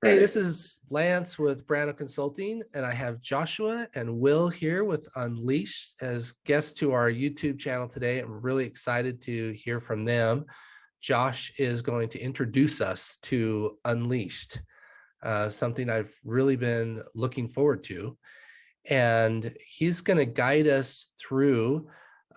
Hey, Ready. this is Lance with Brando Consulting, and I have Joshua and Will here with Unleashed as guests to our YouTube channel today. I'm really excited to hear from them. Josh is going to introduce us to Unleashed, something I've really been looking forward to. And he's going to guide us through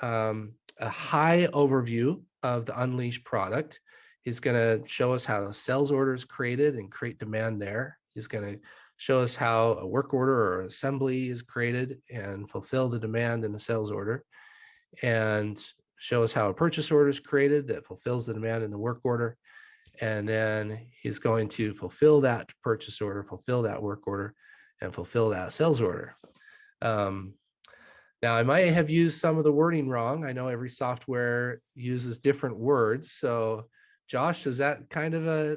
a high overview of the Unleashed product. He's going to show us how a sales order is created and create demand there. He's going to show us how a work order or assembly is created and fulfill the demand in the sales order, and show us how a purchase order is created that fulfills the demand in the work order. And then he's going to fulfill that purchase order, fulfill that work order, and fulfill that sales order. Now, I might have used some of the wording wrong. I know every software uses different words. So, Josh, is that kind of a...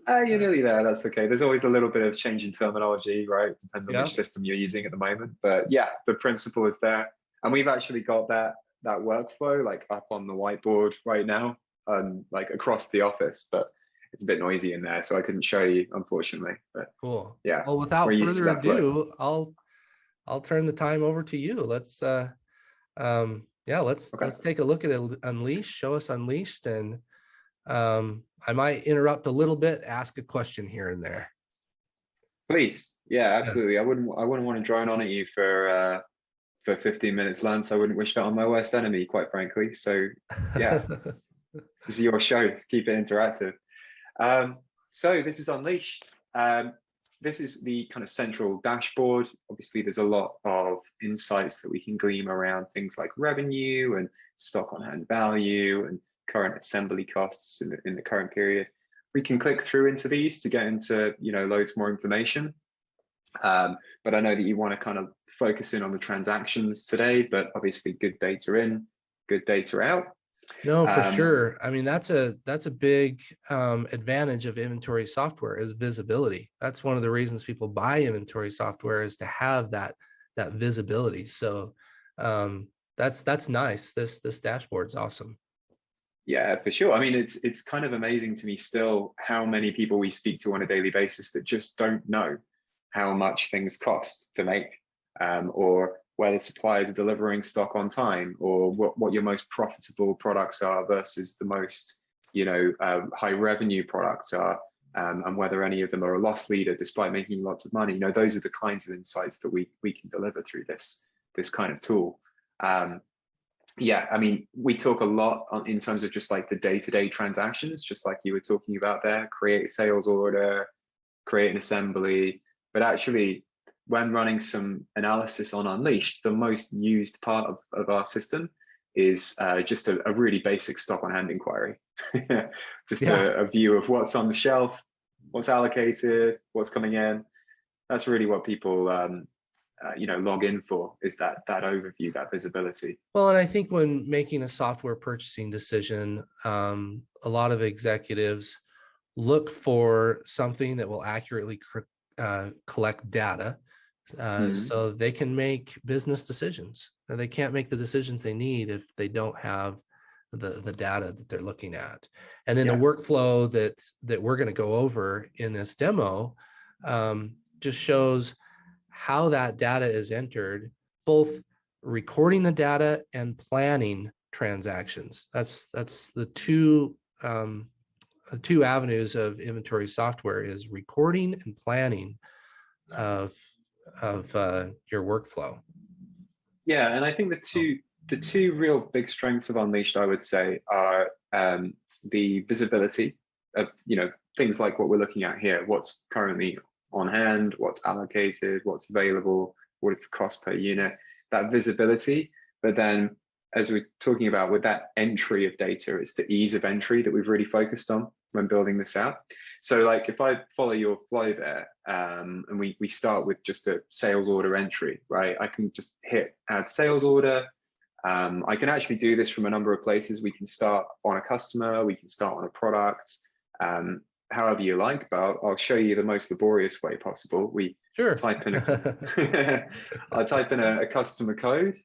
You're nearly there. That's okay. There's always a little bit of change in terminology, right? Depends on Yeah. which system you're using at the moment. But yeah, the principle is there. And we've actually got that workflow like up on the whiteboard right now, like across the office. But it's a bit noisy in there, so I couldn't show you, unfortunately. But Cool. yeah, Well, we're without used to further that flow. ado, I'll turn the time over to you. Let's Okay. take a look at Unleashed. Show us Unleashed, and I might interrupt a little bit, ask a question here and there. Please. Yeah, Yeah. absolutely. I wouldn't want to drone on at you for 15 minutes, Lance. I wouldn't wish that on my worst enemy, quite frankly. So yeah, this is your show. Keep it interactive. So this is Unleashed. This is the kind of central dashboard. Obviously, there's a lot of insights that we can glean around things like revenue and stock on hand value and current assembly costs in the current period. We can click through into these to get into loads more information. But I know that you want to kind of focus in on the transactions today, but obviously good data in, good data out. No, for sure. I mean, that's a big advantage of inventory software is visibility. That's one of the reasons people buy inventory software, is to have that visibility. So that's nice. This dashboard's awesome. Yeah, for sure. I mean, it's kind of amazing to me still how many people we speak to on a daily basis that just don't know how much things cost to make, or whether suppliers are delivering stock on time, or what your most profitable products are versus the most high revenue products are, and whether any of them are a loss leader despite making lots of money. Those are the kinds of insights that we can deliver through this kind of tool. Yeah, I mean, we talk a lot in terms of just like the day-to-day transactions, just like you were talking about there, create a sales order, create an assembly. But actually, when running some analysis on Unleashed, the most used part of our system is just a really basic stock on hand inquiry. Just a view of what's on the shelf, what's allocated, what's coming in. That's really what people log in for, is that overview, that visibility. Well, and I think when making a software purchasing decision, a lot of executives look for something that will accurately collect data, so they can make business decisions. And they can't make the decisions they need if they don't have the data that they're looking at. And then the workflow that we're going to go over in this demo just shows how that data is entered, both recording the data and planning transactions. That's the two avenues of inventory software, is recording and planning of your workflow. Yeah, and I think the two real big strengths of Unleashed, I would say, are the visibility of things like what we're looking at here, what's currently on hand, what's allocated, what's available, what is the cost per unit, that visibility. But then, as we're talking about with that entry of data, it's the ease of entry that we've really focused on when building this out. So like if I follow your flow there, and we start with just a sales order entry, right? I can just hit add sales order. I can actually do this from a number of places. We can start on a customer, we can start on a product, however you like, but I'll show you the most laborious way possible. We type in I type in a customer code.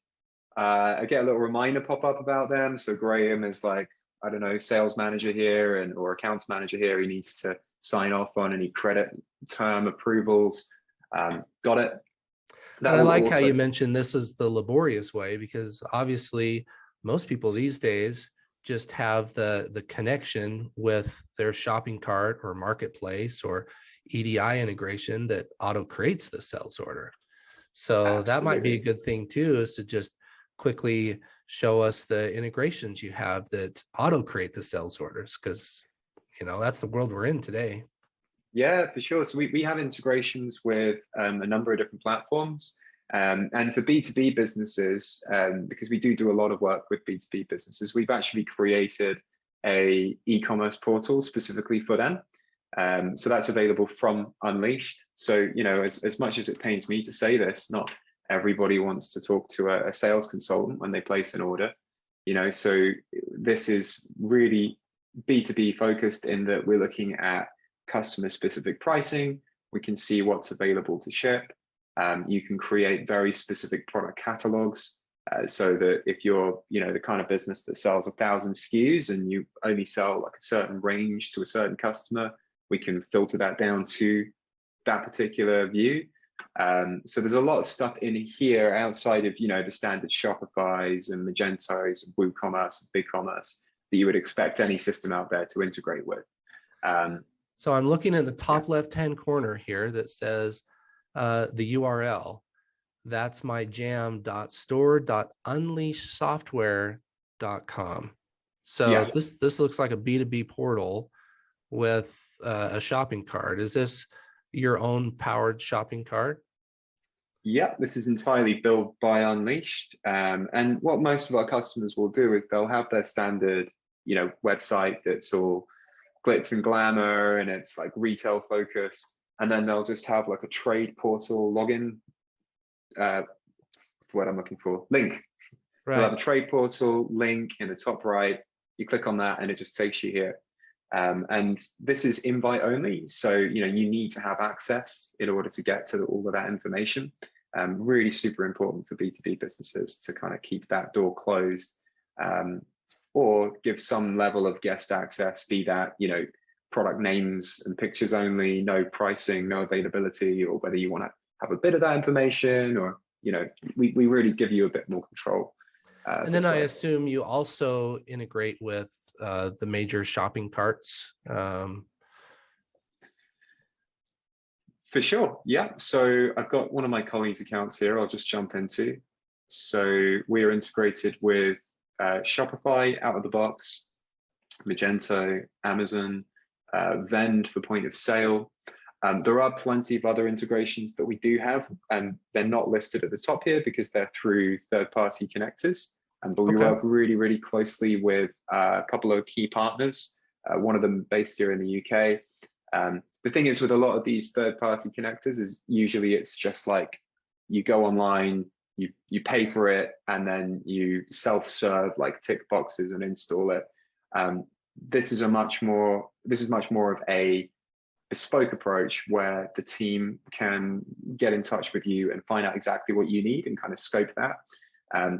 I get a little reminder pop up about them. So Graham is like, I don't know, sales manager here or accounts manager here. He needs to sign off on any credit term approvals. Got it. That And I will like how also, you mentioned this is the laborious way, because obviously most people these days just have the connection with their shopping cart or marketplace or EDI integration that auto creates the sales order. So that might be a absolutely. good thing too, is to just quickly show us the integrations you have that auto create the sales orders, because that's the world we're in today. Yeah, for sure. So we have integrations with a number of different platforms. And for B2B businesses, because we do a lot of work with B2B businesses, we've actually created a e-commerce portal specifically for them. So that's available from Unleashed. So, as much as it pains me to say this, not everybody wants to talk to a sales consultant when they place an order. So this is really B2B focused in that we're looking at customer specific pricing. We can see what's available to ship. You can create very specific product catalogs, so that if you're the kind of business that sells 1,000 SKUs and you only sell like a certain range to a certain customer, we can filter that down to that particular view. So there's a lot of stuff in here outside of the standard Shopify's and Magentos and WooCommerce and BigCommerce that you would expect any system out there to integrate with. So I'm looking at the top left-hand corner here that says the URL. That's my jam.store.unleashsoftware.com. So this looks like a B2B portal with a shopping cart. Is this your own powered shopping cart? Yeah, this is entirely built by Unleashed. And what most of our customers will do is they'll have their standard, website that's all glitz and glamour and it's like retail focused. And then they'll just have like a trade portal login, what I'm looking for, link. Right. They'll have a trade portal link in the top right. You click on that and it just takes you here. And this is invite only. So, you need to have access in order to get to all of that information. Really super important for B2B businesses to kind of keep that door closed, or give some level of guest access, be that, product names and pictures only, no pricing, no availability, or whether you want to have a bit of that information, or, we really give you a bit more control. And then I assume you also integrate with the major shopping carts. For sure. Yeah. So I've got one of my colleagues' accounts here I'll just jump into. So we're integrated with Shopify out of the box, Magento, Amazon, Vend for point of sale. There are plenty of other integrations that we do have, and they're not listed at the top here because they're through third-party connectors. But we work really, really closely with a couple of key partners, one of them based here in the UK. The thing is with a lot of these third-party connectors is usually it's just like you go online, you pay for it, and then you self-serve, like tick boxes and install it. This is much more of a bespoke approach where the team can get in touch with you and find out exactly what you need and kind of scope that.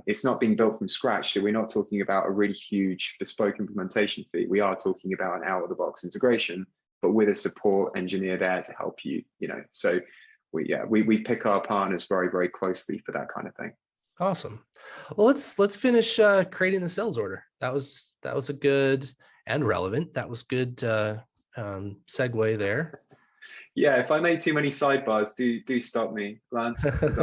It's not being built from scratch, so we're not talking about a really huge bespoke implementation fee. We are talking about an out-of-the-box integration, but with a support engineer there to help you. So we pick our partners very, very closely for that kind of thing. Awesome. Well, let's finish creating the sales order. That was a good and relevant. That was good segue there. Yeah, if I made too many sidebars, do stop me, Lance, because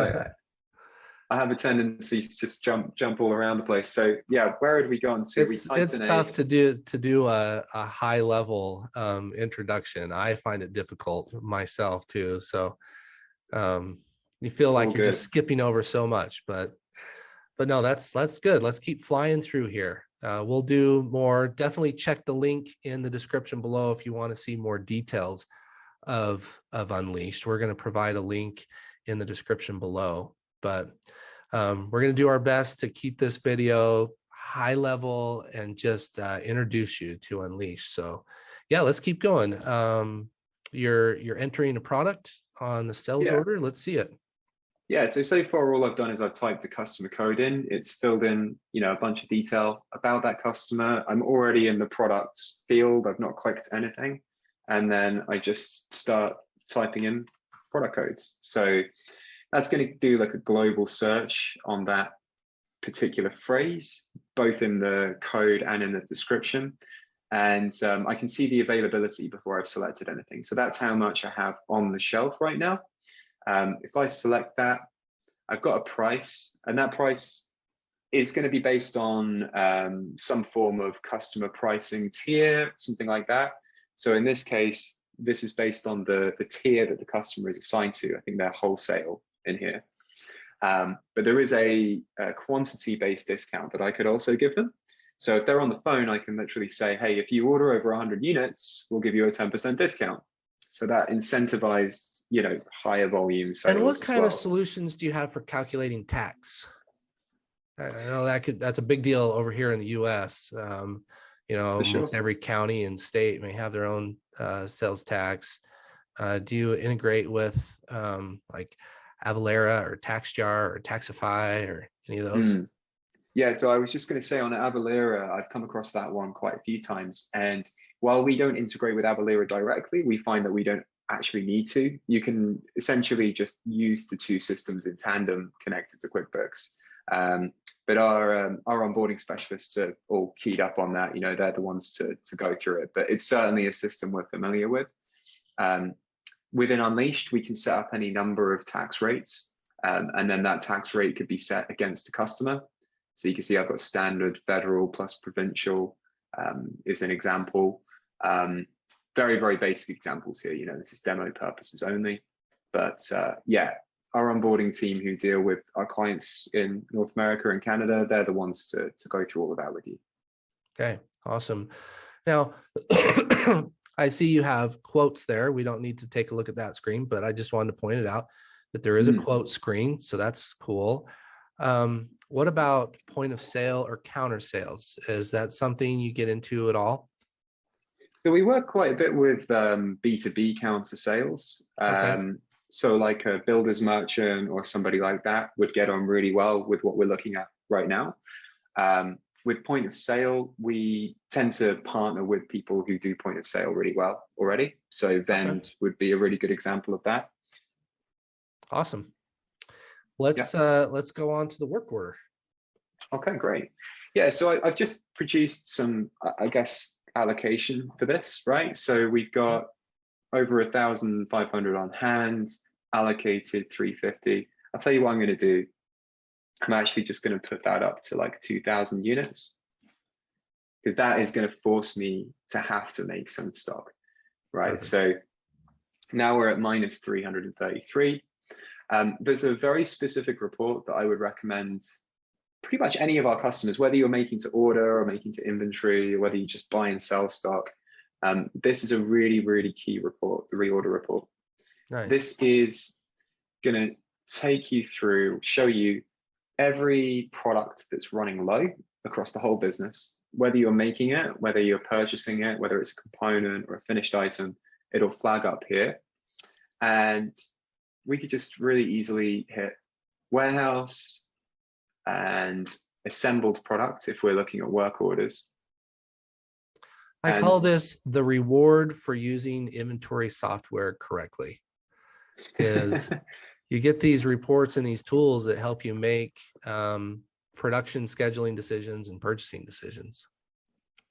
I have a tendency to just jump all around the place. So yeah, where had we gone to? It's tough to do a high level introduction. I find it difficult myself too. So you feel like you're just skipping over so much, but no, that's good. Let's keep flying through here. We'll do more. Definitely check the link in the description below if you want to see more details of Unleashed. We're going to provide a link in the description below, but we're going to do our best to keep this video high level and just introduce you to Unleashed. So yeah, let's keep going. You're entering a product on the sales order. Let's see it. Yeah, so far all I've done is I've typed the customer code in. It's filled in, a bunch of detail about that customer. I'm already in the product field. I've not clicked anything. And then I just start typing in product codes. So that's going to do like a global search on that particular phrase, both in the code and in the description. And I can see the availability before I've selected anything. So that's how much I have on the shelf right now. If I select that, I've got a price, and that price is going to be based on some form of customer pricing tier, something like that. So in this case, this is based on the tier that the customer is assigned to. I think they're wholesale in here. But there is a quantity-based discount that I could also give them. So if they're on the phone, I can literally say, hey, if you order over 100 units, we'll give you a 10% discount. So that incentivized, higher volume sales. And what kind of solutions do you have for calculating tax? I know that's a big deal over here in the US. Almost every county and state may have their own sales tax. Do you integrate with like Avalara or TaxJar or Taxify or any of those? Yeah, so I was just going to say on Avalara, I've come across that one quite a few times. And while we don't integrate with Avalara directly, we find that we don't actually need to. You can essentially just use the two systems in tandem connected to QuickBooks. But our onboarding specialists are all keyed up on that. They're the ones to go through it. But it's certainly a system we're familiar with. Within Unleashed, we can set up any number of tax rates, and then that tax rate could be set against the customer. So you can see I've got standard, federal plus provincial is an example. Very, very basic examples here. This is demo purposes only. But yeah, our onboarding team who deal with our clients in North America and Canada, they're the ones to go through all of that with you. Okay, awesome. Now, I see you have quotes there. We don't need to take a look at that screen, but I just wanted to point it out that there is a quote screen. So that's cool. What about point of sale or counter sales? Is that something you get into at all? So we work quite a bit with B2B counter sales. Okay. So like a builder's merchant or somebody like that would get on really well with what we're looking at right now. With point of sale, we tend to partner with people who do point of sale really well already. So Vend would be a really good example of that. Awesome. Let's go on to the work order. Okay, great. Yeah, so I've just produced some, I guess, allocation for this, right? So we've got over 1,500 on hand, allocated 350. I'll tell you what I'm going to do. I'm actually just going to put that up to like 2,000 units, because that is going to force me to have to make some stock, right? Perfect. So now we're at minus 333. There's a very specific report that I would recommend pretty much any of our customers, whether you're making to order or making to inventory, or whether you just buy and sell stock. This is a really, really key report, the reorder report. Nice. This is going to take you through, show you every product that's running low across the whole business, whether you're making it, whether you're purchasing it, whether it's a component or a finished item, it'll flag up here. And we could just really easily hit warehouse and assembled product if we're looking at work orders. I call this the reward for using inventory software correctly. Is you get these reports and these tools that help you make production scheduling decisions and purchasing decisions.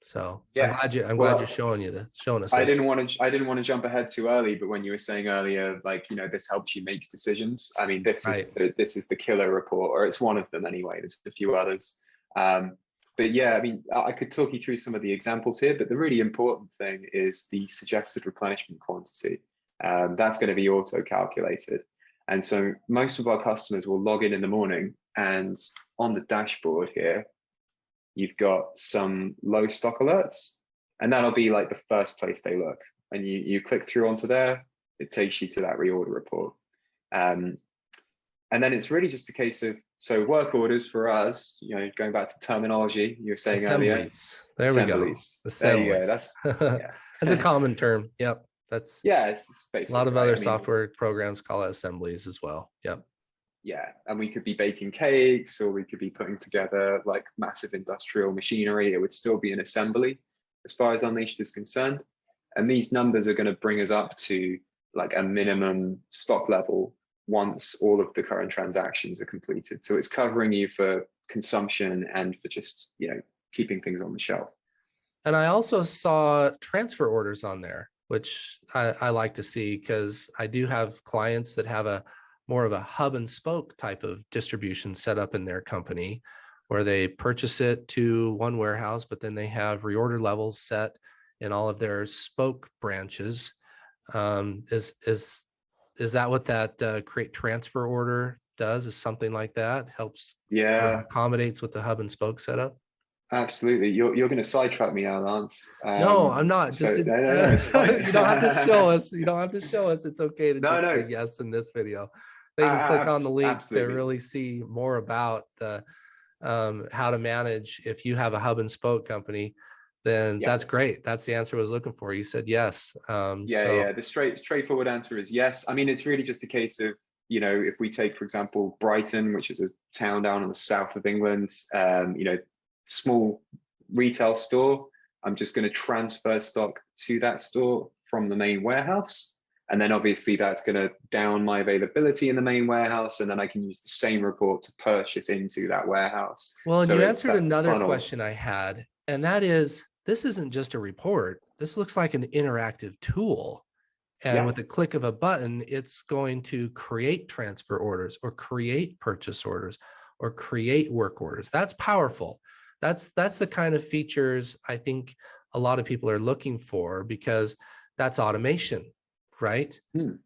So yeah, I'm glad you're showing us. I didn't want to jump ahead too early, but when you were saying earlier, like, this helps you make decisions. I mean, this is the killer report, or it's one of them anyway. There's a few others. But yeah, I mean, I could talk you through some of the examples here, but the really important thing is the suggested replenishment quantity. That's going to be auto-calculated. And so most of our customers will log in the morning, and on the dashboard here, you've got some low stock alerts, and that'll be like the first place they look. And you click through onto there, it takes you to that reorder report. And then it's really just a case of, so work orders for us, going back to terminology you were saying assemblies. Earlier. There we go. Assemblies. There you go. That's that's a common term. Yep. That's it's a lot of other software programs call it assemblies as well. Yep. Yeah, and we could be baking cakes, or we could be putting together like massive industrial machinery. It would still be an assembly as far as Unleashed is concerned. And these numbers are going to bring us up to like a minimum stock level once all of the current transactions are completed. So it's covering you for consumption and for just, keeping things on the shelf. And I also saw transfer orders on there, which I like to see, because I do have clients that have a more of a hub and spoke type of distribution set up in their company, where they purchase it to one warehouse, but then they have reorder levels set in all of their spoke branches. Is that what that create transfer order does? Is something like that helps kind of Yeah, accommodates with the hub and spoke setup? absolutely. You're going to sidetrack me now, Lance. No, I'm not. So Just no, no, no, it's fine. you don't have to show us. You don't have to show us. It's okay to No, just say no, yes in this video. They can click on the link to absolutely. really see more about the how to manage. If you have a hub and spoke company, then Yeah. that's great. That's the answer I was looking for. You said yes. Yeah. The straightforward answer is yes. I mean, it's really just a case of, if we take, for example, Brighton, which is a town down in the south of England, small retail store, I'm just going to transfer stock to that store from the main warehouse. And then obviously that's going to down my availability in the main warehouse. And then I can use the same report to purchase into that warehouse. Well, and So you it's answered that another funnel. question I had, and that is, this isn't just a report. This looks like an interactive tool. And Yeah. with a click of a button, it's going to create transfer orders or create purchase orders or create work orders. That's powerful. That's the kind of features I think a lot of people are looking for, because that's automation, right? Hmm.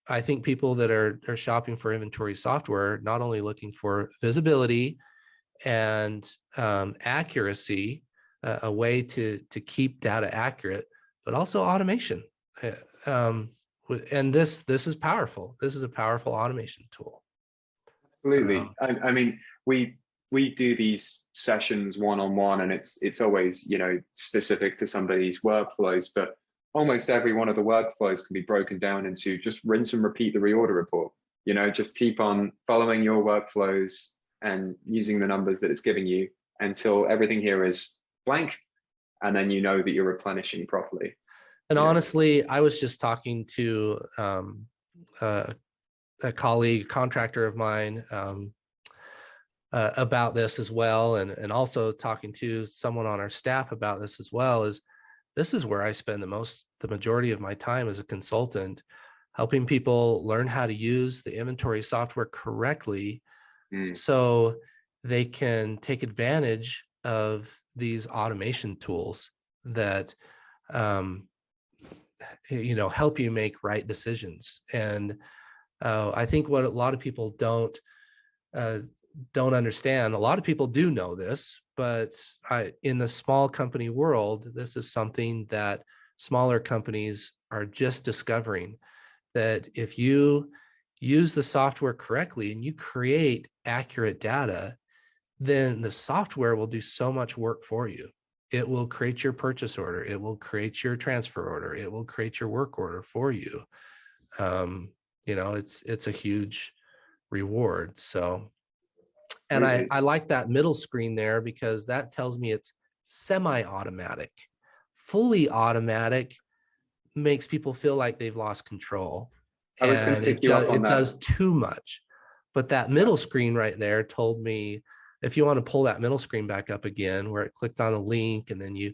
I think people that are shopping for inventory software, not only looking for visibility and accuracy, a way to keep data accurate, but also automation. And this is powerful. This is a powerful automation tool. Absolutely. I mean, we do these sessions one-on-one, and it's always, specific to somebody's workflows, but almost every one of the workflows can be broken down into just rinse and repeat the reorder report. Just keep on following your workflows and using the numbers that it's giving you until everything here is blank, and then you know that you're replenishing properly. And honestly, I was just talking to a colleague, contractor of mine, about this as well, and also talking to someone on our staff about this as well. This is where I spend the majority of my time as a consultant, helping people learn how to use the inventory software correctly, so they can take advantage of these automation tools that help you make right decisions. And I think what a lot of people don't understand, a lot of people do know this, but in the small company world, this is something that smaller companies are just discovering, that if you use the software correctly and you create accurate data, then the software will do so much work for you. It will create your purchase order. It will create your transfer order. It will create your work order for you. It's a huge reward. So, and I like that middle screen there, because that tells me it's semi-automatic. Fully automatic makes people feel like they've lost control, I was going to and pick you up on it that. does too much. But that middle screen right there told me, if you want to pull that middle screen back up again, where it clicked on a link, and then you,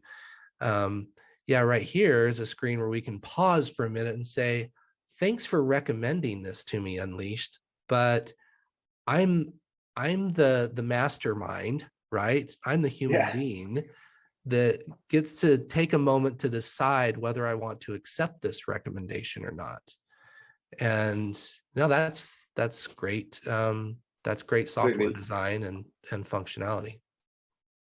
right here is a screen where we can pause for a minute and say, thanks for recommending this to me, Unleashed, but I'm the mastermind, right? I'm the human being that gets to take a moment to decide whether I want to accept this recommendation or not. And that's great. That's great software design and functionality.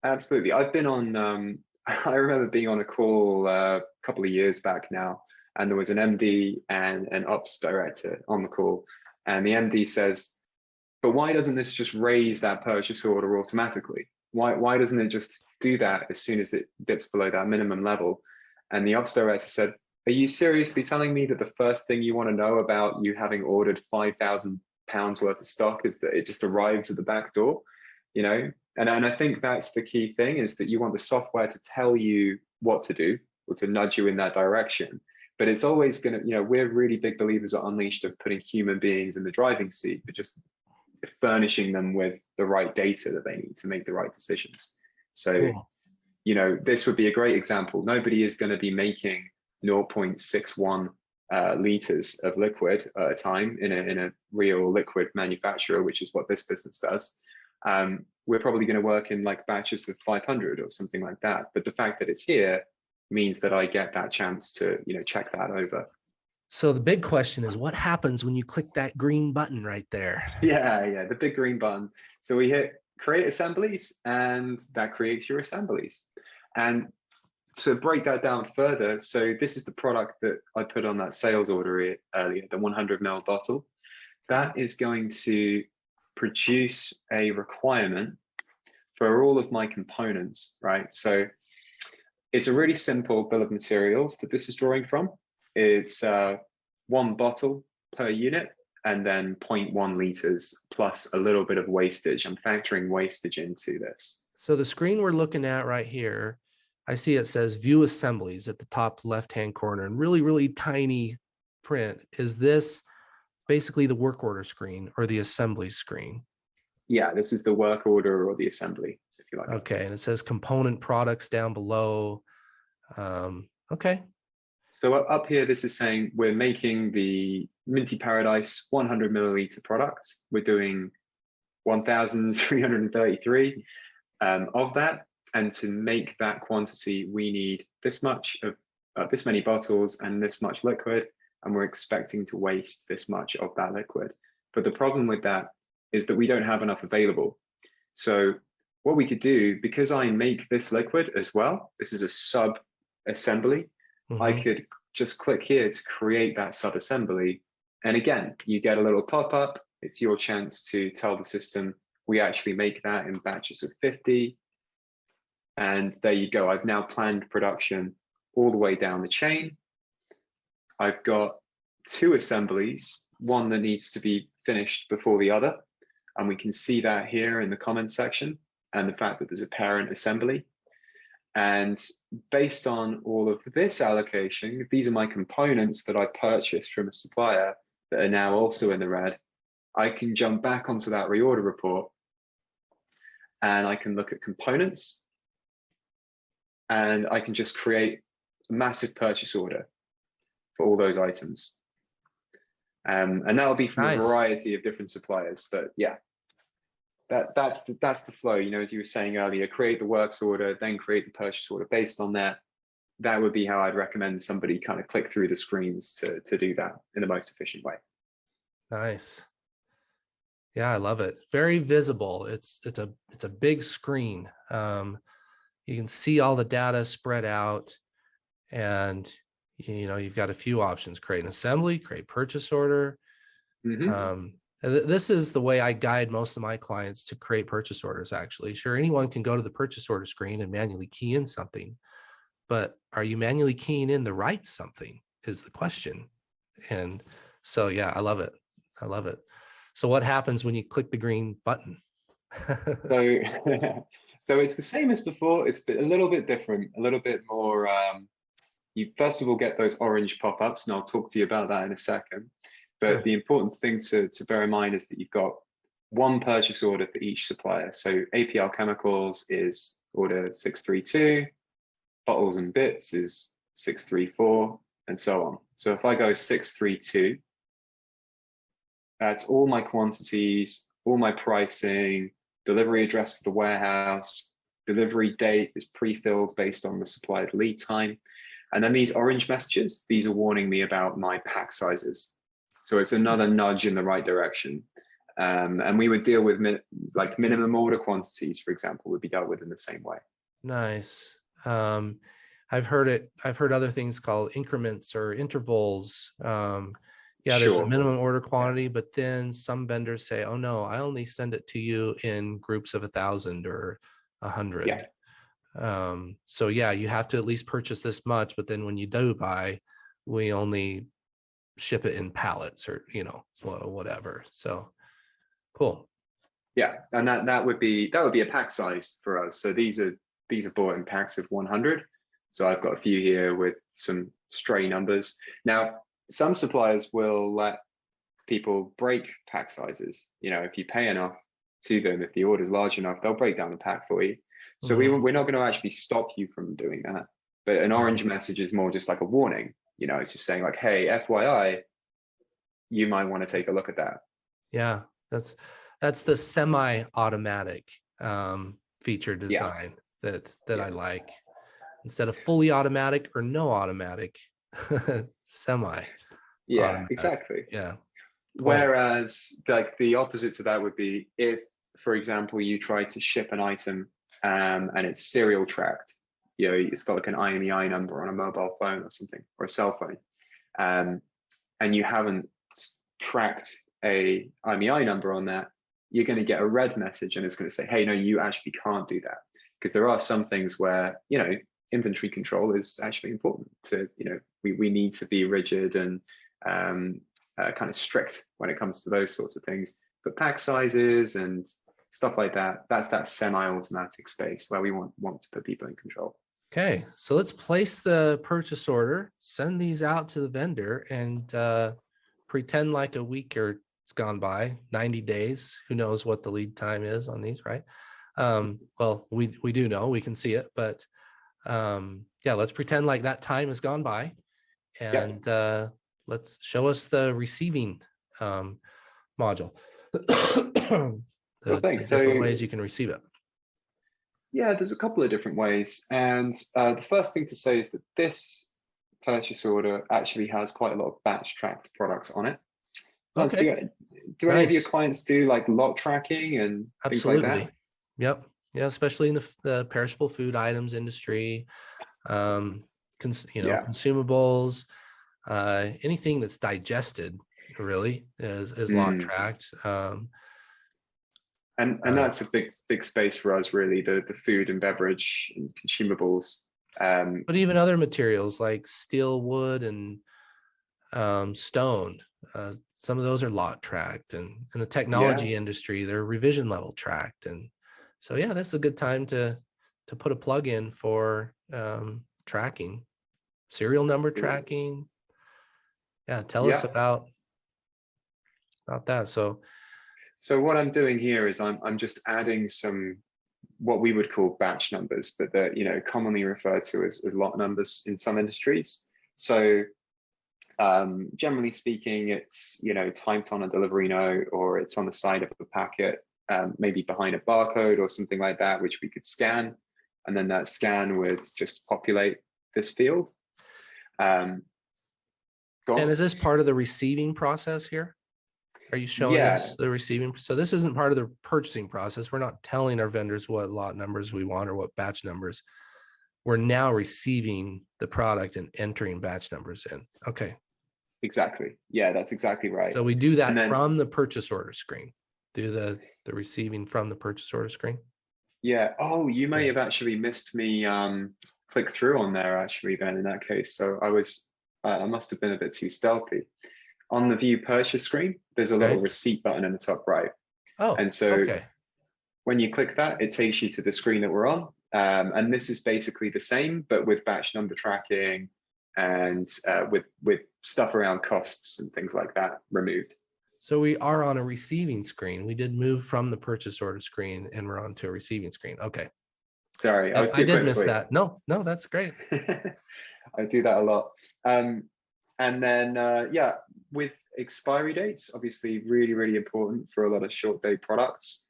Absolutely. I've been on, I remember being on a call a couple of years back now, and there was an MD and an ops director on the call. And the MD says, but why doesn't this just raise that purchase order automatically? Why doesn't it just do that as soon as it dips below that minimum level? And the ops director said, are you seriously telling me that the first thing you want to know about you having ordered £5,000 worth of stock is that it just arrives at the back door? And I think that's the key thing, is that you want the software to tell you what to do or to nudge you in that direction. But it's always going to, we're really big believers at Unleashed of putting human beings in the driving seat, but just furnishing them with the right data that they need to make the right decisions. So, Cool. this would be a great example. Nobody is going to be making 0.61 liters of liquid at a time in a real liquid manufacturer, which is what this business does. We're probably going to work in like batches of 500 or something like that. But the fact that it's here means that I get that chance to, check that over. So the big question is, what happens when you click that green button right there? Yeah, the big green button. So we hit create assemblies, and that creates your assemblies. And to break that down further, so this is the product that I put on that sales order earlier, the 100 ml bottle. That is going to produce a requirement for all of my components, right? So it's a really simple bill of materials that this is drawing from. It's 1 bottle per unit, and then 0.1 liters plus a little bit of wastage. I'm factoring wastage into this. So the screen we're looking at right here, I see it says view assemblies at the top left-hand corner in really, really tiny print. Is this basically the work order screen or the assembly screen? Yeah, this is the work order or the assembly, if you like. Okay, and it says component products down below. Okay. So up here, this is saying we're making the Minty Paradise 100 milliliter product. We're doing 1,333 of that. And to make that quantity, we need this much of this many bottles and this much liquid. And we're expecting to waste this much of that liquid. But the problem with that is that we don't have enough available. So what we could do, because I make this liquid as well, this is a sub assembly, I could just click here to create that sub assembly. And again, you get a little pop-up. It's your chance to tell the system, we actually make that in batches of 50. And there you go. I've now planned production all the way down the chain. I've got 2 assemblies, one that needs to be finished before the other. And we can see that here in the comments section, and the fact that there's a parent assembly. And based on all of this allocation, these are my components that I purchased from a supplier that are now also in the red. I can jump back onto that reorder report, and I can look at components, and I can just create a massive purchase order for all those items. And that'll be from a variety of different suppliers. But yeah, that's the flow, as you were saying earlier, create the works order, then create the purchase order. Based on that, that would be how I'd recommend somebody kind of click through the screens to do that in the most efficient way. Nice. Yeah, I love it. Very visible. It's a big screen. You can see all the data spread out, and you've got a few options: create an assembly, create purchase order. This is the way I guide most of my clients to create purchase orders, actually. Sure, anyone can go to the purchase order screen and manually key in something, but are you manually keying in the right something is the question. And so, yeah, I love it. I love it. So what happens when you click the green button? So it's the same as before. It's a little bit different, a little bit more. You first of all get those orange pop-ups, and I'll talk to you about that in a second. But the important thing to bear in mind is that you've got 1 purchase order for each supplier. So APL Chemicals is order 632, Bottles and Bits is 634, and so on. So if I go 632, that's all my quantities, all my pricing, delivery address for the warehouse, delivery date is pre-filled based on the supplier's lead time. And then these orange messages, these are warning me about my pack sizes. So it's another nudge in the right direction. And we would deal with minimum order quantities, for example, would be dealt with in the same way. Nice. I've heard other things called increments or intervals. There's a minimum order quantity, but then some vendors say, oh no, I only send it to you in groups of 1,000 or 100. Yeah. So yeah, you have to at least purchase this much, but then when you do buy, we only ship it in pallets or whatever. So cool. Yeah, and that would be a pack size for us. So these are bought in packs of 100. So I've got a few here with some stray numbers. Now, some suppliers will let people break pack sizes. You know, if you pay enough to them, if the order is large enough, they'll break down the pack for you. So we're not going to actually stop you from doing that. But an orange message is more just like a warning. You know, it's just saying like, hey, FYI, you might want to take a look at that. Yeah, that's the semi-automatic feature design that I like. Instead of fully automatic or no automatic, semi. Yeah, exactly. Yeah. Whereas like the opposite to that would be if, for example, you try to ship an item and it's serial tracked, you know, it's got like an IMEI number on a mobile phone or something, or a cell phone, and you haven't tracked a IMEI number on that, you're going to get a red message and it's going to say, hey, no, you actually can't do that. Because there are some things where, you know, inventory control is actually important to, you know, we need to be rigid and kind of strict when it comes to those sorts of things. But pack sizes and stuff like that, that's that semi-automatic space where we want to put people in control. Okay, so let's place the purchase order, send these out to the vendor, and pretend like a week or it's gone by, 90 days. Who knows what the lead time is on these, right? Well, we do know, we can see it, but yeah, let's pretend like that time has gone by, and let's show us the receiving module. the different ways you can receive it. Yeah, there's a couple of different ways. And the first thing to say is that this purchase order actually has quite a lot of batch tracked products on it. Okay. Do any of your clients do like lot tracking and things like that? Yep. Yeah, especially in the perishable food items industry, consumables, anything that's digested really is lot tracked. And that's a big space for us, really, the food and beverage and consumables. But even other materials like steel, wood, and stone, some of those are lot tracked, and in the technology industry, they're revision level tracked. And so, yeah, that's a good time to put a plug in for tracking, serial number tracking. Yeah, tell us about that. So what I'm doing here is I'm just adding some what we would call batch numbers, but they're, you know, commonly referred to as lot numbers in some industries. So generally speaking, it's, you know, typed on a delivery note, or it's on the side of a packet, maybe behind a barcode or something like that, which we could scan, and then that scan would just populate this field. And is this part of the receiving process here? Are you showing us the receiving? So this isn't part of the purchasing process. We're not telling our vendors what lot numbers we want or what batch numbers. We're now receiving the product and entering batch numbers in. Okay. Exactly. Yeah, that's exactly right. So we do that from the purchase order screen. Do the receiving from the purchase order screen. Yeah. Oh, you may have actually missed me click through on there actually then in that case. So I must have been a bit too stealthy. On the view purchase screen, there's a little receipt button in the top right. Oh, and so when you click that, it takes you to the screen that we're on. And this is basically the same, but with batch number tracking and with stuff around costs and things like that removed. So we are on a receiving screen. We did move from the purchase order screen and we're onto a receiving screen. Okay. Sorry, I did miss that. No, that's great. I do that a lot. And then, with expiry dates, obviously really, really important for a lot of short date products.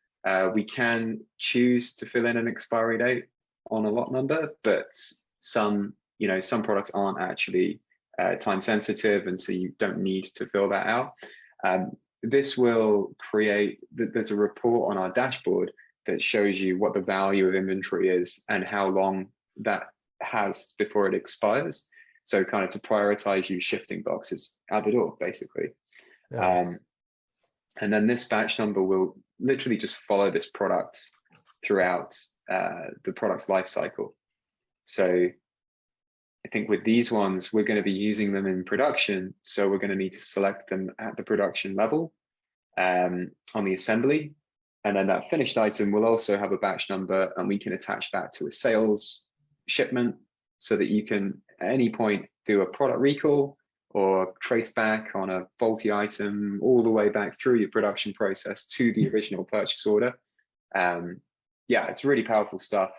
We can choose to fill in an expiry date on a lot number, but some products aren't actually time sensitive, and so you don't need to fill that out. This will create, there's a report on our dashboard that shows you what the value of inventory is and how long that has before it expires. So kind of to prioritize you shifting boxes out the door, basically. And then this batch number will literally just follow this product throughout the product's life cycle. So I think with these ones, we're going to be using them in production. So we're going to need to select them at the production level on the assembly. And then that finished item will also have a batch number, and we can attach that to a sales shipment so that you can at any point do a product recall or trace back on a faulty item all the way back through your production process to the original purchase order. Yeah, it's really powerful stuff,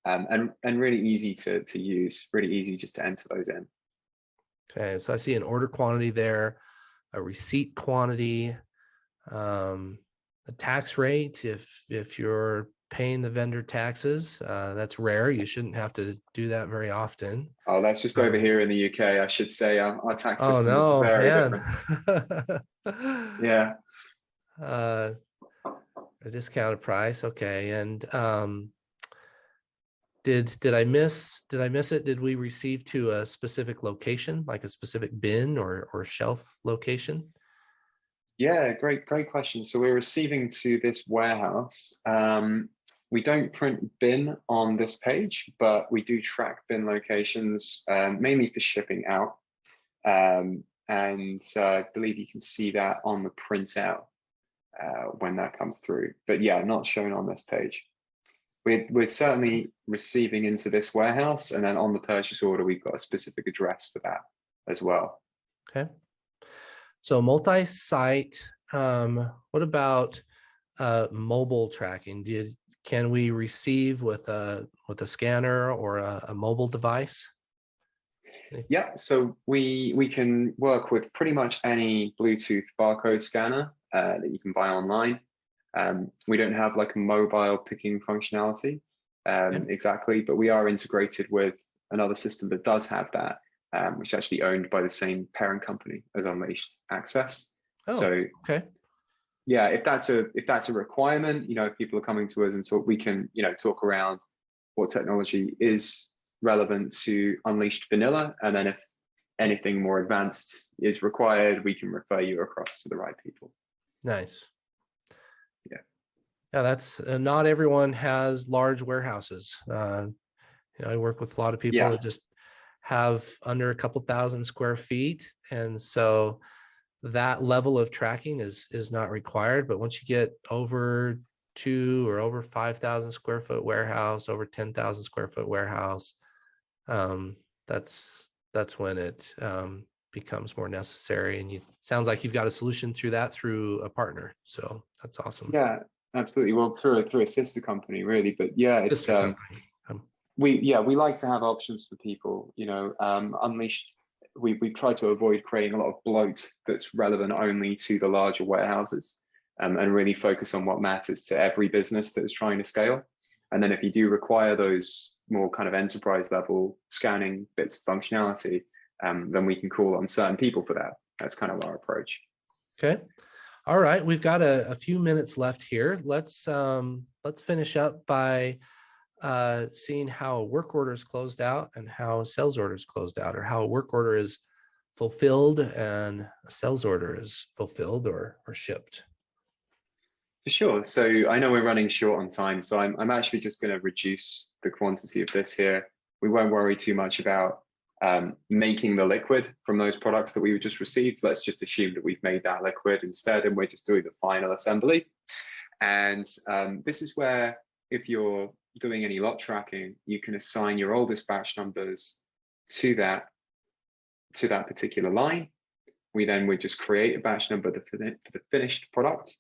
and really easy to use, really easy just to enter those in. Okay, so I see an order quantity there, a receipt quantity, a tax rate. If you're paying the vendor taxes, that's rare. You shouldn't have to do that very often. Oh, that's just over here in the UK, I should say. Our tax Oh system is no, very man. different. Yeah. A discounted price. Okay. And did I miss it? Did we receive to a specific location, like a specific bin or shelf location? Yeah, great question. So we're receiving to this warehouse. We don't print bin on this page, but we do track bin locations, mainly for shipping out. And I believe you can see that on the printout when that comes through. But yeah, not shown on this page. We're certainly receiving into this warehouse, and then on the purchase order, we've got a specific address for that as well. Okay. So multi-site, what about mobile tracking? Can we receive with a scanner or a mobile device? Yeah, so we can work with pretty much any Bluetooth barcode scanner that you can buy online. We don't have like a mobile picking functionality exactly, but we are integrated with another system that does have that, which is actually owned by the same parent company as Unleashed Access. Oh, so okay. Yeah, if that's a requirement, if people are coming to us and talk, we can talk around what technology is relevant to Unleashed Vanilla, and then if anything more advanced is required, we can refer you across to the right people. Nice. Yeah. Yeah, that's not everyone has large warehouses. I work with a lot of people that just have under a couple thousand square feet, and so that level of tracking is not required. But once you get over 2 or over 5,000 square foot warehouse, over 10,000 square foot warehouse, that's when it becomes more necessary. And sounds like you've got a solution through a partner. So that's awesome. Yeah, absolutely. Well, through a sister company, really. But yeah, it's we like to have options for people. Unleashed. We've tried to avoid creating a lot of bloat that's relevant only to the larger warehouses, and really focus on what matters to every business that is trying to scale. And then if you do require those more kind of enterprise level scanning bits of functionality, then we can call on certain people for that. That's kind of our approach. Okay. All right. We've got a few minutes left here. Let's finish up by seeing how a work order is closed out and how a sales order is closed out, or how a work order is fulfilled and a sales order is fulfilled or shipped. For sure. So I know we're running short on time, so I'm actually just going to reduce the quantity of this here. We won't worry too much about making the liquid from those products that we just received. Let's just assume that we've made that liquid instead, and we're just doing the final assembly. And this is where, if you're doing any lot tracking, you can assign your oldest batch numbers to that particular line. We then would just create a batch number for the finished product.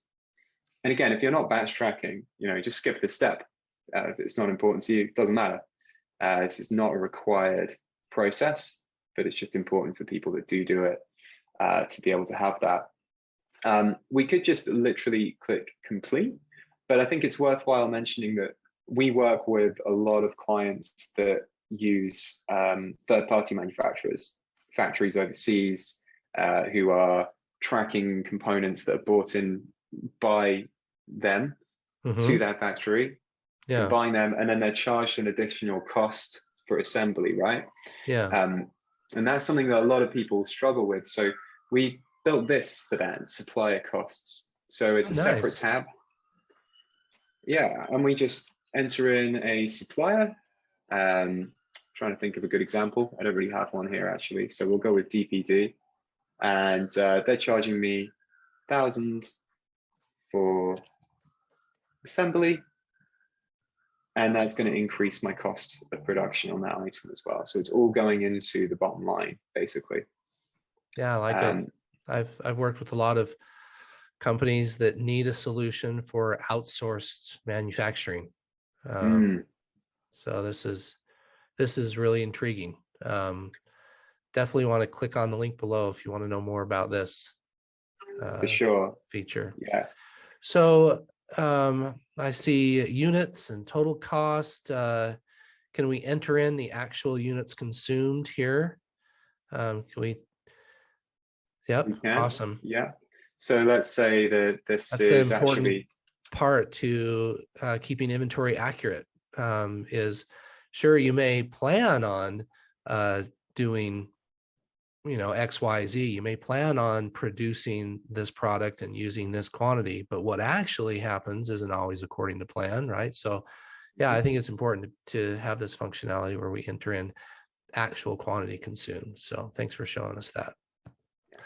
And again, if you're not batch tracking, just skip this step. If it's not important to you, it doesn't matter. This is not a required process, but it's just important for people that do it to be able to have that. We could just literally click complete, but I think it's worthwhile mentioning that we work with a lot of clients that use third-party manufacturers, factories overseas, who are tracking components that are bought in by them to that factory, buying them, and then they're charged an additional cost for assembly, right? And that's something that a lot of people struggle with. So we built this for that, supplier costs. So it's a separate tab. Yeah, and we just enter in a supplier. Trying to think of a good example. I don't really have one here actually. So we'll go with DPD, and they're charging me 1,000 for assembly, and that's going to increase my cost of production on that item as well. So it's all going into the bottom line, basically. Yeah, I like it. I've worked with a lot of companies that need a solution for outsourced manufacturing. So this is really intriguing. Definitely want to click on the link below if you want to know more about this For sure. feature. Yeah. So I see units and total cost. Can we enter in the actual units consumed here? Can we? Yep. We can. Awesome. Yeah. So let's say that this That's an is important actually part to keeping inventory accurate. Is sure you may plan on doing, X, Y, Z. You may plan on producing this product and using this quantity, but what actually happens isn't always according to plan, right? So yeah, I think it's important to have this functionality where we enter in actual quantity consumed. So thanks for showing us that.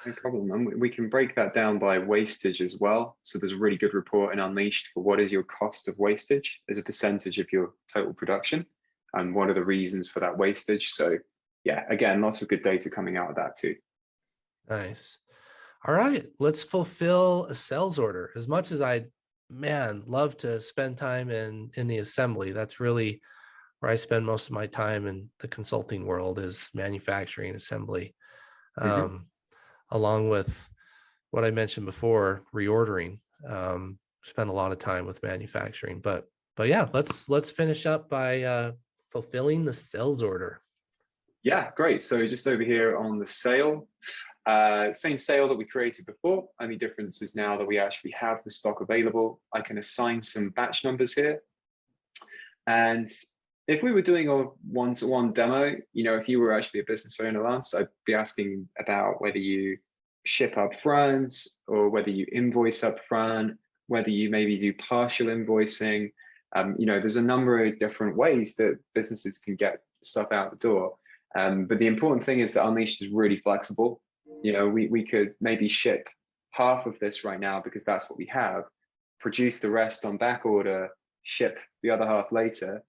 no problem. And we can break that down by wastage as well. So there's a really good report in Unleashed for what is your cost of wastage as a percentage of your total production, and what are the reasons for that wastage. So yeah, again, lots of good data coming out of that too. Nice. All right, let's fulfill a sales order. As much as I, love to spend time in the assembly, that's really where I spend most of my time in the consulting world, is manufacturing assembly. Along with what I mentioned before, reordering. Spend a lot of time with manufacturing, but yeah, let's finish up by fulfilling the sales order. Yeah, great. So just over here on the sale, same sale that we created before. Only difference is now that we actually have the stock available. I can assign some batch numbers here. And if we were doing a one-to-one demo, if you were actually a business owner, Lance, I'd be asking about whether you ship up front or whether you invoice up front, whether you maybe do partial invoicing. There's a number of different ways that businesses can get stuff out the door. But the important thing is that Unleashed is really flexible. We could maybe ship half of this right now because that's what we have, produce the rest on back order, ship the other half later,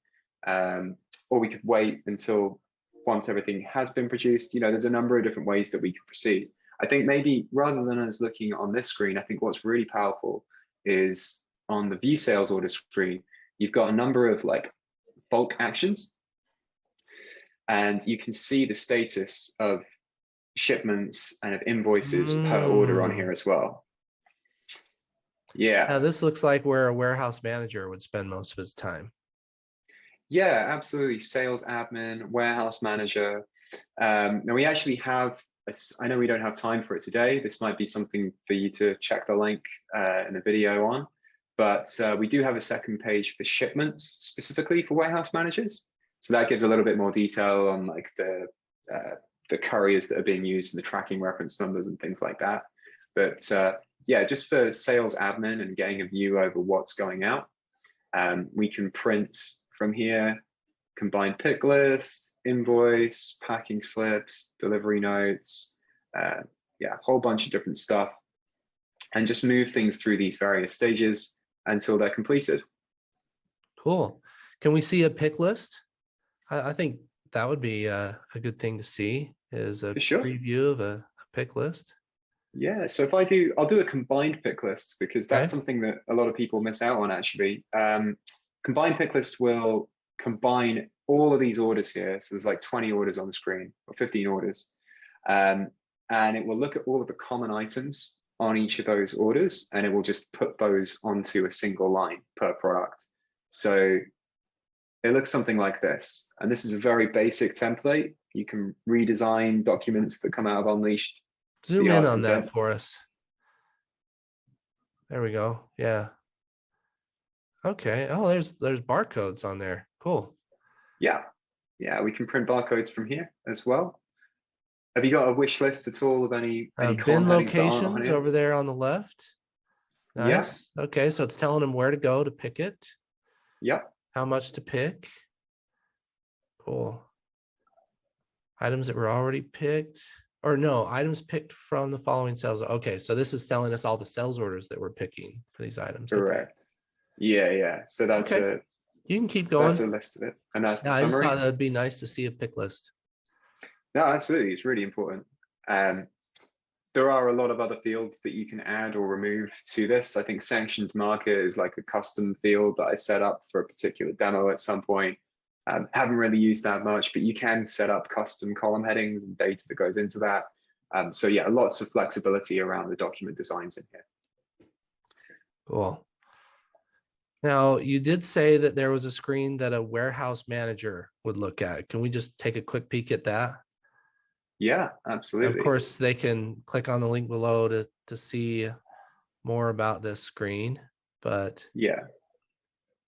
or we could wait until once everything has been produced. There's a number of different ways that we could proceed. I think maybe rather than us looking on this screen, I think what's really powerful is on the view sales order screen, you've got a number of like bulk actions, and you can see the status of shipments and of invoices per order on here as well. Yeah. Now this looks like where a warehouse manager would spend most of his time. Yeah, absolutely. Sales admin, warehouse manager. Now we actually have, I know we don't have time for it today. This might be something for you to check the link in the video on, but we do have a second page for shipments specifically for warehouse managers. So that gives a little bit more detail on like the couriers that are being used and the tracking reference numbers and things like that. But yeah, just for sales admin and getting a view over what's going out, we can print from here, combined pick list, invoice, packing slips, delivery notes, yeah, a whole bunch of different stuff, and just move things through these various stages until they're completed. Cool. Can we see a pick list? I think that would be a good thing to see, is a preview of a pick list. Yeah, so I'll do a combined pick list, because that's something that a lot of people miss out on actually. Combined pick list will combine all of these orders here. So there's like 20 orders on the screen, or 15 orders. And it will look at all of the common items on each of those orders, and it will just put those onto a single line per product. So it looks something like this. And this is a very basic template. You can redesign documents that come out of Unleashed. Zoom in on that for us. There we go. Yeah. Okay. Oh, there's barcodes on there. Cool. Yeah. Yeah, we can print barcodes from here as well. Have you got a wish list at all of any bin locations over there on the left? Nice. Yeah. Okay, so it's telling them where to go to pick it. Yep. How much to pick. Cool. Items that were already picked, or no, items picked from the following sales. Okay, so this is telling us all the sales orders that we're picking for these items. Correct. Okay. Yeah. So that's You can keep That's going. a list of it. And that's the Yeah, I just summary. thought it'd be nice to see a pick list. No, absolutely. It's really important. Um, there are a lot of other fields that you can add or remove to this. I think sanctioned market is like a custom field that I set up for a particular demo at some point. Haven't really used that much, but you can set up custom column headings and data that goes into that. So yeah, lots of flexibility around the document designs in here. Cool. Now, you did say that there was a screen that a warehouse manager would look at. Can we just take a quick peek at that? Yeah, Of absolutely. course, they can click on the link below to see more about this screen, but Yeah.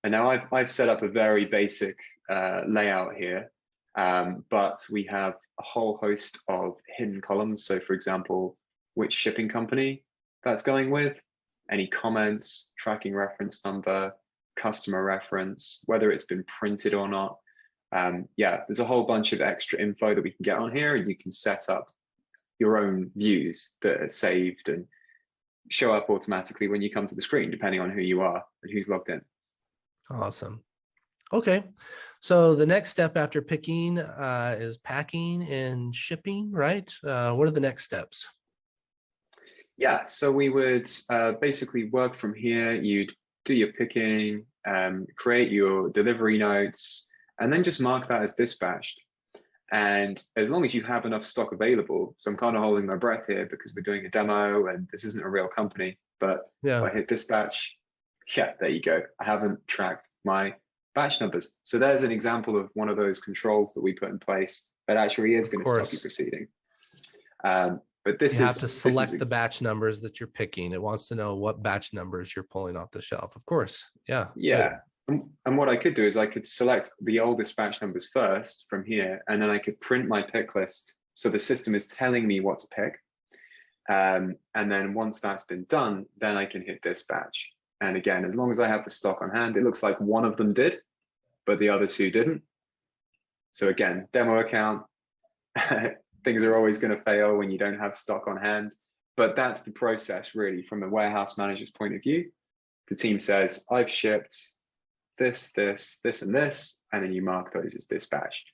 And now I've set up a very basic layout here, but we have a whole host of hidden columns. So for example, which shipping company that's going with, any comments, tracking reference number, customer reference, whether it's been printed or not. Yeah, there's a whole bunch of extra info that we can get on here, and you can set up your own views that are saved and show up automatically when you come to the screen, depending on who you are and who's logged in. awesome. Okay, so the next step after picking is packing and shipping, right? What are the next steps? Yeah, so we would basically work from here. You'd do your picking, create your delivery notes, and then just mark that as dispatched. And as long as you have enough stock available, so I'm kind of holding my breath here because we're doing a demo and this isn't a real company, but if Yeah, I hit dispatch, yeah, there you go. I haven't tracked my batch numbers. So there's an example of one of those controls that we put in place that actually is of going to stop you course. proceeding. But You this have to is select the batch numbers that you're picking. It wants to know what batch numbers you're pulling off the shelf. Of course. Yeah, good. yeah. And what I could do is I could select the oldest batch numbers first from here, and then I could print my pick list. So the system is telling me what to pick. And then once that's been done, then I can hit dispatch. And again, as long as I have the stock on hand, it looks like one of them did, but the other two didn't. So again, demo account, things are always going to fail when you don't have stock on hand. But that's the process really from a warehouse manager's point of view. The team says, I've shipped this, this, this, and this, and then you mark those as dispatched.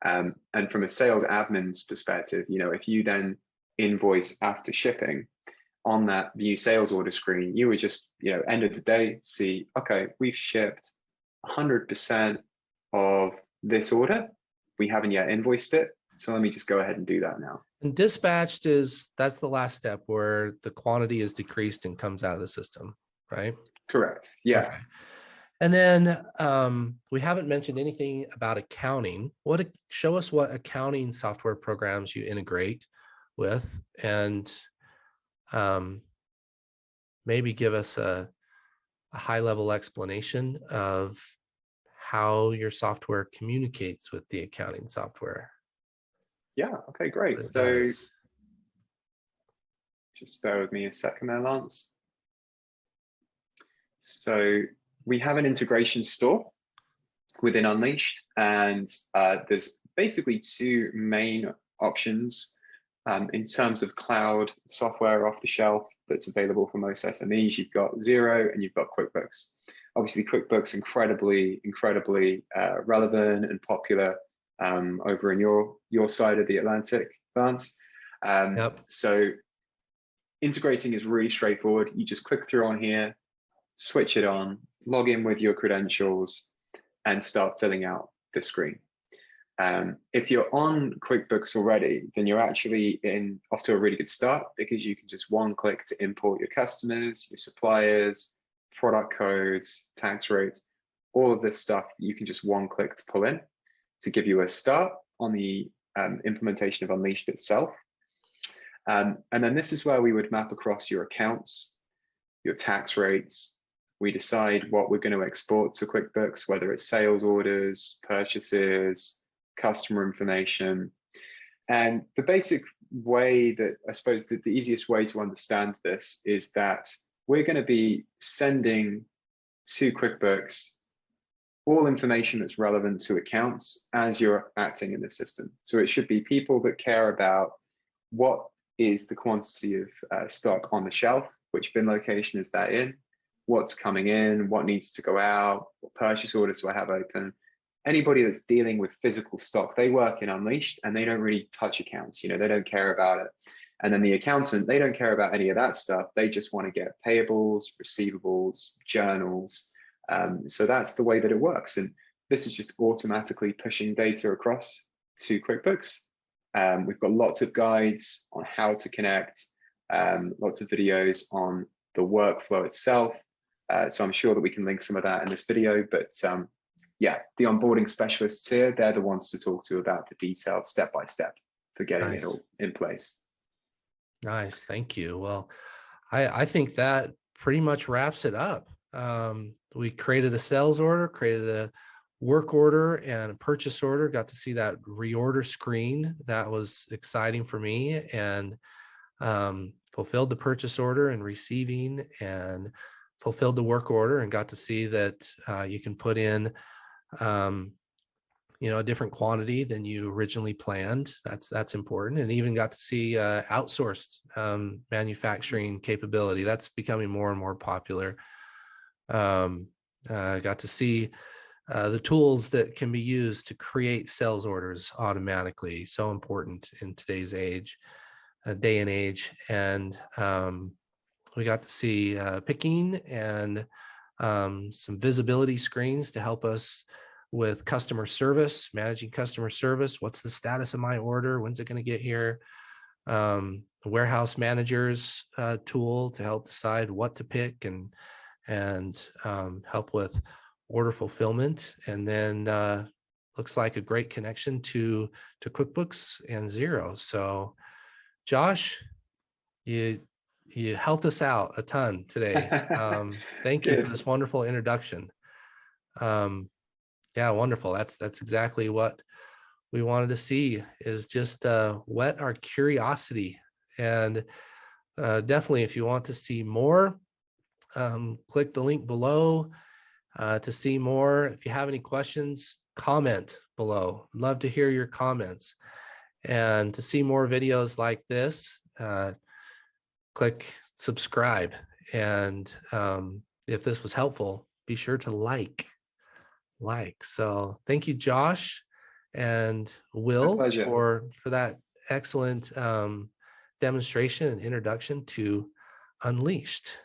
And from a sales admin's perspective, you know, if you then invoice after shipping on that view sales order screen, you would just, you know, end of the day, see, okay, we've shipped 100% of this order. We haven't yet invoiced it. So let me just go ahead and do that now. And dispatched that's the last step where the quantity is decreased and comes out of the system, right? Correct. Yeah. Okay. And then we haven't mentioned anything about accounting. Show us what accounting software programs you integrate with, and maybe give us a high level explanation of how your software communicates with the accounting software. Yeah. Okay, great. What it So does. just bear with me a second there, Lance. So we have an integration store within Unleashed, and there's basically two main options in terms of cloud software off the shelf that's available for most SMEs. You've got Xero and you've got QuickBooks. Obviously, QuickBooks incredibly relevant and popular over in your side of the Atlantic, Vance. Yep. So integrating is really straightforward. You just click through on here, switch it on, log in with your credentials, and start filling out the screen. If you're on QuickBooks already, then you're actually off to a really good start because you can just one click to import your customers, your suppliers, product codes, tax rates, all of this stuff you can just one click to pull in to give you a start on the implementation of Unleashed itself. And then this is where we would map across your accounts, your tax rates. We decide what we're going to export to QuickBooks, whether it's sales orders, purchases, customer information. And the basic way that I suppose the easiest way to understand this is that we're going to be sending to QuickBooks all information that's relevant to accounts as you're acting in the system. So it should be people that care about what is the quantity of stock on the shelf, which bin location is that in, what's coming in, what needs to go out, what purchase orders do I have open. Anybody that's dealing with physical stock, they work in Unleashed and they don't really touch accounts, you know, they don't care about it. And then the accountant, they don't care about any of that stuff. They just want to get payables, receivables, journals. So that's the way that it works. And this is just automatically pushing data across to QuickBooks. We've got lots of guides on how to connect, lots of videos on the workflow itself. So I'm sure that we can link some of that in this video, but yeah, the onboarding specialists here, they're the ones to talk to about the detailed step-by-step for getting it all in place. Nice, thank you. Well, I think that pretty much wraps it up. We created a sales order, created a work order and a purchase order, got to see that reorder screen. That was exciting for me, and fulfilled the purchase order and receiving, and fulfilled the work order, and got to see that you can put in a different quantity than you originally planned. That's important. And even got to see outsourced manufacturing capability. That's becoming more and more popular. Got to see the tools that can be used to create sales orders automatically. So important in today's day and age. And we got to see picking and some visibility screens to help us with customer service, managing customer service. What's the status of my order? When's it going to get here? The warehouse managers tool to help decide what to pick and help with order fulfillment. And then looks like a great connection to QuickBooks and Xero. So Josh, you helped us out a ton today. Thank you for this wonderful introduction. Yeah, wonderful. That's exactly what we wanted to see, is just whet our curiosity. And definitely, if you want to see more, click the link below to see more. If you have any questions, comment below. Love to hear your comments. And to see more videos like this, click subscribe. And if this was helpful, be sure to like. So thank you, Josh and Will, for that excellent demonstration and introduction to Unleashed.